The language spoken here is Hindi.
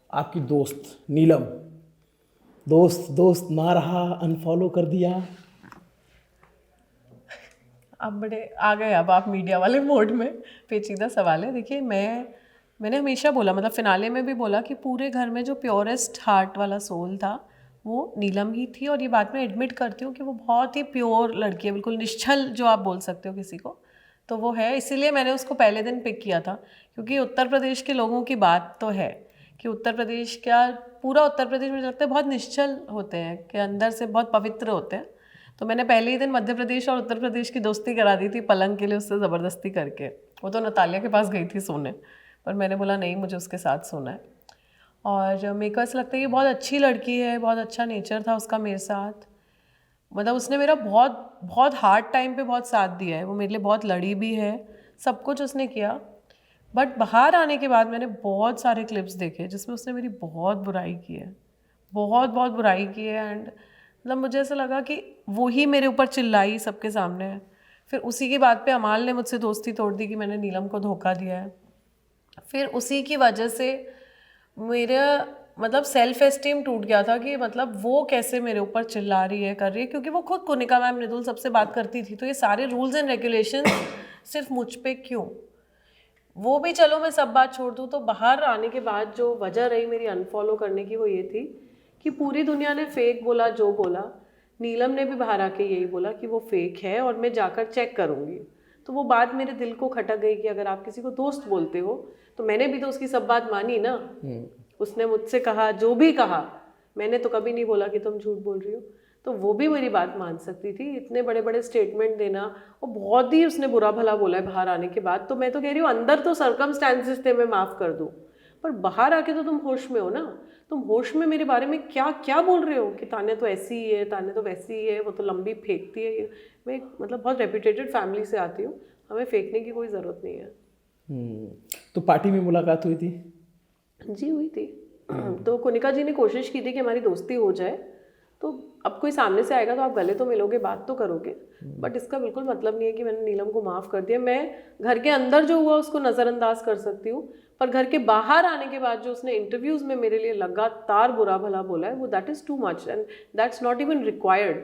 आपकी दोस्त नीलम, दोस्त दोस्त ना रहा, अनफॉलो कर दिया। अब बड़े आ गए, अब आप मीडिया वाले मोड में। पेचीदा सवाल है। देखिए, मैंने हमेशा बोला, मतलब फिनाले में भी बोला कि पूरे घर में जो प्योरेस्ट हार्ट वाला सोल था वो नीलम ही थी। और ये बात मैं एडमिट करती हूँ कि वो बहुत ही प्योर लड़की है, बिल्कुल निश्चल जो आप बोल सकते हो किसी को, तो वो है। इसीलिए मैंने उसको पहले दिन पिक किया था, क्योंकि उत्तर प्रदेश के लोगों की बात तो है कि उत्तर प्रदेश क्या, पूरा उत्तर प्रदेश मुझे लगता है बहुत निश्चल होते हैं, कि अंदर से बहुत पवित्र होते हैं। तो मैंने पहले ही दिन मध्य प्रदेश और उत्तर प्रदेश की दोस्ती करा दी थी पलंग के लिए उससे ज़बरदस्ती करके। वो तो नतालिया के पास गई थी सोने, पर मैंने बोला नहीं, मुझे उसके साथ सोना है। और मेरे को ऐसा लगता है कि बहुत अच्छी लड़की है, बहुत अच्छा नेचर था उसका मेरे साथ। मतलब उसने मेरा बहुत बहुत हार्ड टाइम पे बहुत साथ दिया है, वो मेरे लिए बहुत लड़ी भी है, सब कुछ उसने किया। बट बाहर आने के बाद मैंने बहुत सारे क्लिप्स देखे जिसमें उसने मेरी बहुत बुराई की है, बहुत बहुत बुराई की है। एंड मतलब मुझे ऐसा लगा कि वो ही मेरे ऊपर चिल्लाई सबके सामने। फिर उसी की बात पे अमाल ने मुझसे दोस्ती तोड़ दी कि मैंने नीलम को धोखा दिया है। फिर उसी की वजह से मेरा मतलब सेल्फ एस्टीम टूट गया था कि मतलब वो कैसे मेरे ऊपर चिल्ला रही है, कर रही है, क्योंकि वो खुद कुनिका मैम मृदुल सबसे बात करती थी। तो ये सारे रूल्स एंड रेगुलेशंस सिर्फ मुझ पे क्यों? वो भी चलो मैं सब बात छोड़ दूँ, तो बाहर आने के बाद जो वजह रही मेरी अनफॉलो करने की वो ये थी कि पूरी दुनिया ने फेक बोला जो बोला, नीलम ने भी बाहर आके यही बोला कि वो फेक है और मैं जाकर चेक करूँगी। तो वो बात मेरे दिल को खटक गई कि अगर आप किसी को दोस्त बोलते हो तो मैंने भी तो उसकी सब बात मानी ना। उसने मुझसे कहा जो भी कहा, मैंने तो कभी नहीं बोला कि तुम झूठ बोल रही हो, तो वो भी मेरी बात मान सकती थी। इतने बड़े बड़े स्टेटमेंट देना, और बहुत ही उसने बुरा भला बोला है बाहर आने के बाद। तो मैं तो कह रही हूँ अंदर तो सर्कमस्टांसेस थे, मैं माफ़ कर दूँ, पर बाहर आके तो तुम होश में हो ना। तुम होश में मेरे बारे में क्या क्या बोल रहे हो कि तान्या तो ऐसी ही है, तान्या तो वैसी ही है, वो तो लंबी फेंकती है। मैं मतलब बहुत रेपुटेटेड फैमिली से आती हूँ, हमें फेंकने की कोई ज़रूरत नहीं है। तो पार्टी में मुलाकात हुई थी? जी हुई थी। तो कुनिका जी ने कोशिश की थी कि हमारी दोस्ती हो जाए। तो अब कोई सामने से आएगा तो आप गले तो मिलोगे, बात तो करोगे, बट इसका बिल्कुल मतलब नहीं है कि मैंने नीलम को माफ़ कर दिया। मैं घर के अंदर जो हुआ उसको नज़रअंदाज कर सकती हूँ, पर घर के बाहर आने के बाद जो उसने इंटरव्यूज़ में मेरे लिए लगातार बुरा भला बोला है, वो that is too much and that's not even required.